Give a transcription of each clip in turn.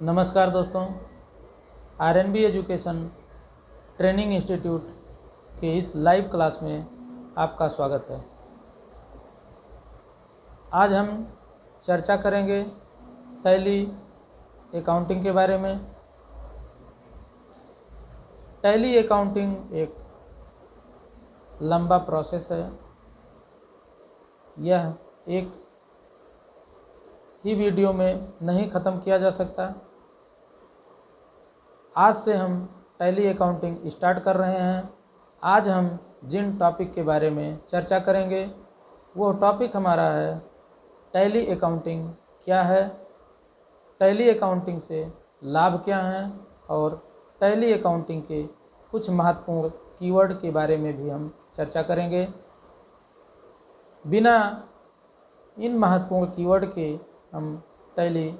नमस्कार दोस्तों, RNB education training institute के इस लाइव क्लास में आपका स्वागत है। आज हम चर्चा करेंगे टैली अकाउंटिंग के बारे में। टैली अकाउंटिंग एक लंबा प्रोसेस है। यह एक ही वीडियो में नहीं ख़त्म किया जा सकता। आज से हम टैली अकाउंटिंग स्टार्ट कर रहे हैं। आज हम जिन टॉपिक के बारे में चर्चा करेंगे वो टॉपिक हमारा है टैली अकाउंटिंग क्या है, टैली अकाउंटिंग से लाभ क्या हैं और टैली अकाउंटिंग के कुछ महत्वपूर्ण कीवर्ड के बारे में भी हम चर्चा करेंगे। बिना इन महत्वपूर्ण कीवर्ड के हम टैली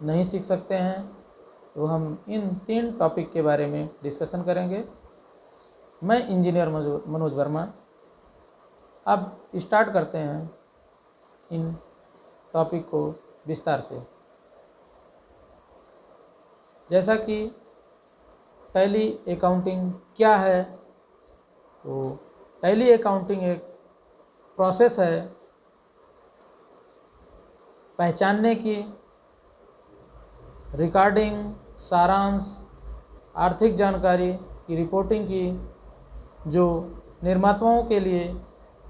नहीं सीख सकते हैं, तो हम इन 3 टॉपिक के बारे में डिस्कशन करेंगे। मैं इंजीनियर मनोज वर्मा। अब स्टार्ट करते हैं इन टॉपिक को विस्तार से। जैसा कि टैली अकाउंटिंग क्या है, तो टैली अकाउंटिंग एक प्रोसेस है पहचानने की, रिकॉर्डिंग, सारांश, आर्थिक जानकारी की रिपोर्टिंग की, जो निर्माताओं के लिए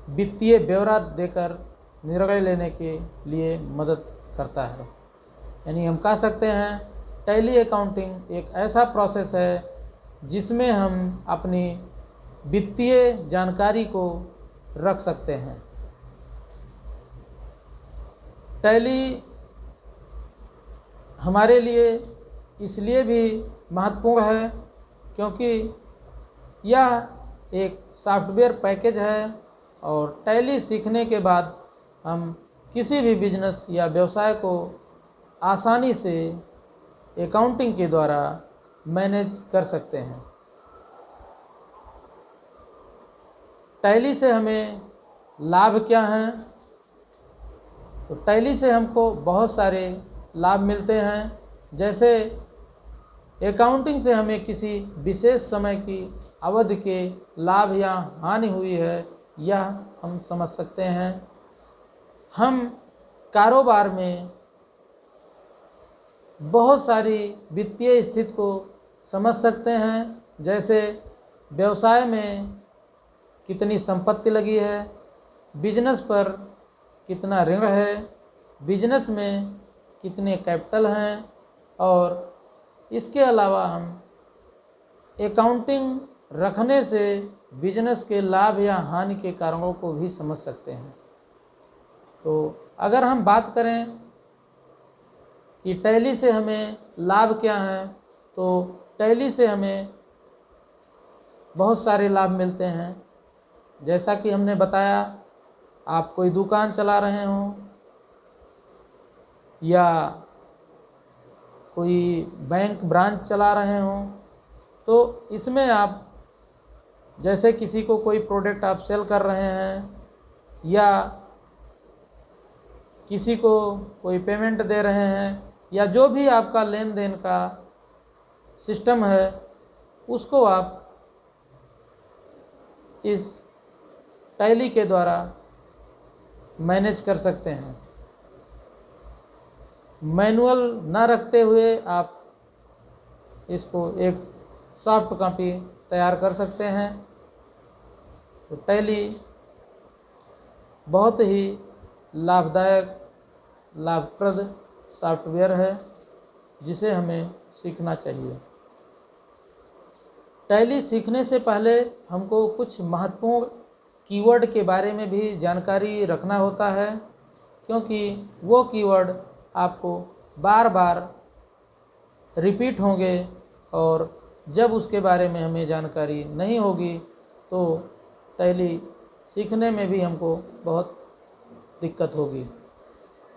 वित्तीय ब्यौरा देकर निर्णय लेने के लिए मदद करता है। यानी हम कह सकते हैं टैली अकाउंटिंग एक ऐसा प्रोसेस है जिसमें हम अपनी वित्तीय जानकारी को रख सकते हैं। टैली हमारे लिए इसलिए भी महत्वपूर्ण है क्योंकि यह एक सॉफ्टवेयर पैकेज है और टैली सीखने के बाद हम किसी भी बिजनेस या व्यवसाय को आसानी से अकाउंटिंग के द्वारा मैनेज कर सकते हैं। टैली से हमें लाभ क्या हैं? तो टैली से हमको बहुत सारे लाभ मिलते हैं। जैसे अकाउंटिंग से हमें किसी विशेष समय की अवधि के लाभ या हानि हुई है, यह हम समझ सकते हैं। हम कारोबार में बहुत सारी वित्तीय स्थिति को समझ सकते हैं। जैसे व्यवसाय में कितनी संपत्ति लगी है, बिजनेस पर कितना ऋण है, बिजनेस में कितने कैपिटल हैं, और इसके अलावा हम अकाउंटिंग रखने से बिजनेस के लाभ या हानि के कारणों को भी समझ सकते हैं। तो अगर हम बात करें कि टैली से हमें लाभ क्या हैं, तो टैली से हमें बहुत सारे लाभ मिलते हैं। जैसा कि हमने बताया, आप कोई दुकान चला रहे हों या कोई बैंक ब्रांच चला रहे हों, तो इसमें आप जैसे किसी को कोई प्रोडक्ट आप सेल कर रहे हैं या किसी को कोई पेमेंट दे रहे हैं या जो भी आपका लेन देन का सिस्टम है, उसको आप इस टैली के द्वारा मैनेज कर सकते हैं। मैनुअल ना रखते हुए आप इसको एक सॉफ्ट कॉपी तैयार कर सकते हैं। तो टैली बहुत ही लाभदायक, लाभप्रद सॉफ्टवेयर है जिसे हमें सीखना चाहिए। टैली सीखने से पहले हमको कुछ महत्वपूर्ण कीवर्ड के बारे में भी जानकारी रखना होता है, क्योंकि वो कीवर्ड आपको बार बार रिपीट होंगे और जब उसके बारे में हमें जानकारी नहीं होगी तो टैली सीखने में भी हमको बहुत दिक्कत होगी।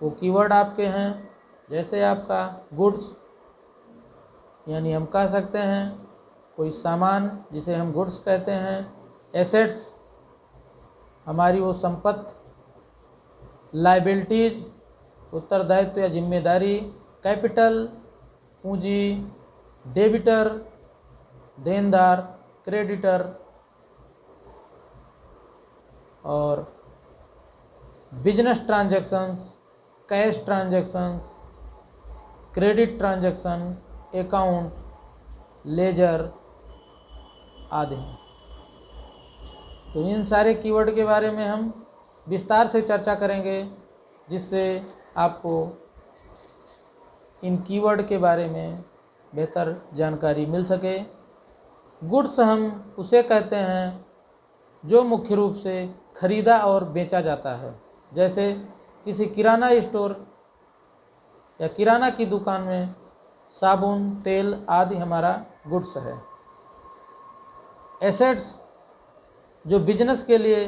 वो कीवर्ड आपके हैं, जैसे आपका गुड्स, यानी हम कह सकते हैं कोई सामान जिसे हम गुड्स कहते हैं। एसेट्स, हमारी वो संपत्ति। लायबिलिटीज़, उत्तरदायित्व या जिम्मेदारी। कैपिटल, पूंजी, डेबिटर देनदार, क्रेडिटर, और business transactions, cash transactions, credit transaction, account, ledger आदि। तो इन सारे कीवर्ड के बारे में हम विस्तार से चर्चा करेंगे, जिससे आपको इन कीवर्ड के बारे में बेहतर जानकारी मिल सके। गुड्स हम उसे कहते हैं जो मुख्य रूप से खरीदा और बेचा जाता है, जैसे किसी किराना स्टोर या किराना की दुकान में साबुन, तेल आदि हमारा गुड्स है। एसेट्स जो बिजनेस के लिए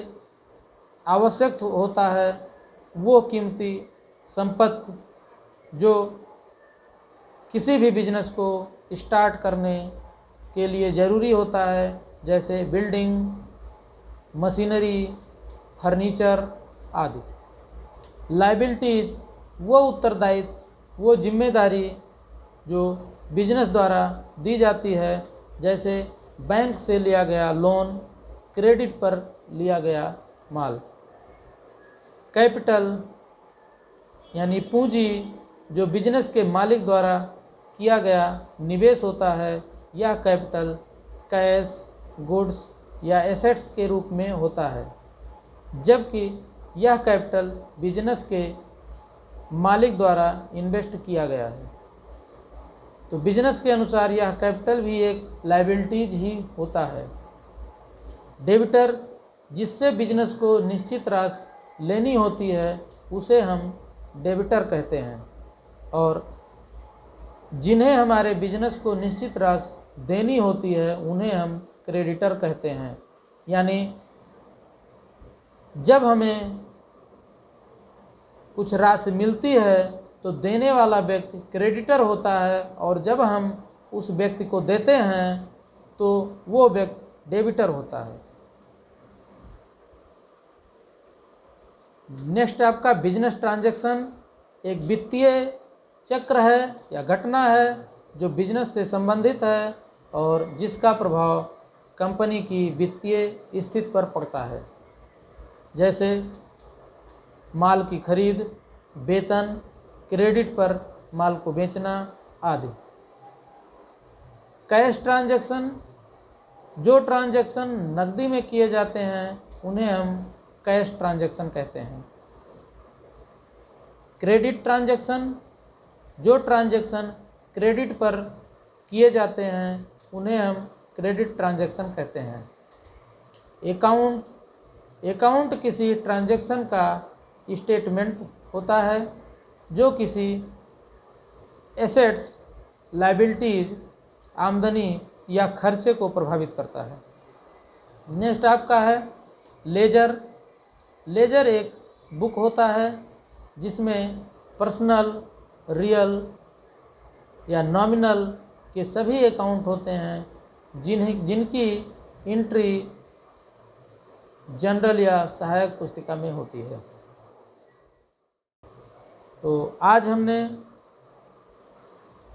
आवश्यक होता है, वो कीमती संपत्ति जो किसी भी बिजनेस को स्टार्ट करने के लिए ज़रूरी होता है, जैसे बिल्डिंग, मशीनरी, फर्नीचर आदि। लायबिलिटीज वो उत्तरदायित्व, वो जिम्मेदारी जो बिजनेस द्वारा दी जाती है, जैसे बैंक से लिया गया लोन, क्रेडिट पर लिया गया माल। कैपिटल यानी पूंजी जो बिजनेस के मालिक द्वारा किया गया निवेश होता है, यह कैपिटल कैश, गुड्स या एसेट्स के रूप में होता है, जबकि यह कैपिटल बिजनेस के मालिक द्वारा इन्वेस्ट किया गया है। तो बिजनेस के अनुसार यह कैपिटल भी एक लायबिलिटीज ही होता है। डेबिटर जिससे बिजनेस को निश्चित राशि लेनी होती है, उसे हम डेबिटर कहते हैं, और जिन्हें हमारे बिजनेस को निश्चित राशि देनी होती है, उन्हें हम क्रेडिटर कहते हैं। यानी जब हमें कुछ राशि मिलती है तो देने वाला व्यक्ति क्रेडिटर होता है, और जब हम उस व्यक्ति को देते हैं तो वो व्यक्ति डेबिटर होता है। नेक्स्ट आपका बिजनेस ट्रांजैक्शन एक वित्तीय चक्र है या घटना है जो बिजनेस से संबंधित है और जिसका प्रभाव कंपनी की वित्तीय स्थिति पर पड़ता है, जैसे माल की खरीद, वेतन, क्रेडिट पर माल को बेचना आदि। कैश ट्रांजैक्शन जो ट्रांजैक्शन नकदी में किए जाते हैं, उन्हें हम कैश ट्रांजैक्शन कहते हैं। क्रेडिट ट्रांजैक्शन जो ट्रांजैक्शन क्रेडिट पर किए जाते हैं, उन्हें हम क्रेडिट ट्रांजैक्शन कहते हैं। अकाउंट किसी ट्रांजैक्शन का स्टेटमेंट होता है जो किसी एसेट्स, लायबिलिटीज, आमदनी या खर्चे को प्रभावित करता है। नेक्स्ट आपका है लेजर। लेजर एक बुक होता है जिसमें पर्सनल, रियल या नॉमिनल के सभी अकाउंट होते हैं, जिनकी एंट्री जनरल या सहायक पुस्तिका में होती है। तो आज हमने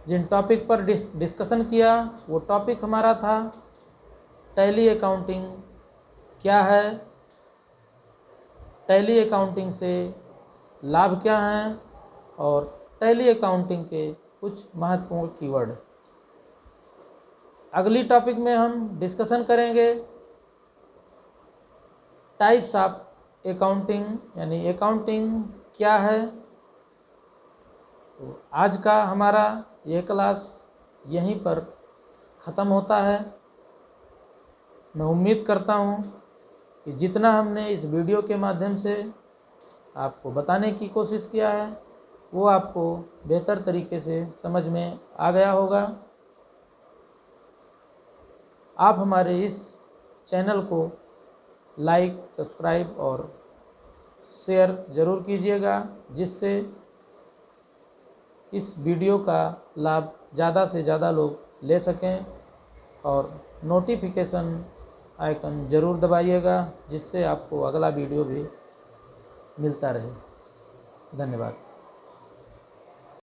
जिन टॉपिक पर डिस्कशन किया, वो टॉपिक हमारा था टैली अकाउंटिंग क्या है, टैली अकाउंटिंग से लाभ क्या हैं, और टैली अकाउंटिंग के कुछ महत्वपूर्ण कीवर्ड। अगली टॉपिक में हम डिस्कशन करेंगे टाइप्स ऑफ अकाउंटिंग, यानी अकाउंटिंग क्या है। तो आज का हमारा यह क्लास यहीं पर ख़त्म होता है। मैं उम्मीद करता हूँ कि जितना हमने इस वीडियो के माध्यम से आपको बताने की कोशिश किया है, वो आपको बेहतर तरीके से समझ में आ गया होगा। आप हमारे इस चैनल को लाइक, सब्सक्राइब और शेयर ज़रूर कीजिएगा, जिससे इस वीडियो का लाभ ज़्यादा से ज़्यादा लोग ले सकें, और नोटिफिकेशन आइकन ज़रूर दबाइएगा, जिससे आपको अगला वीडियो भी मिलता रहे। धन्यवाद।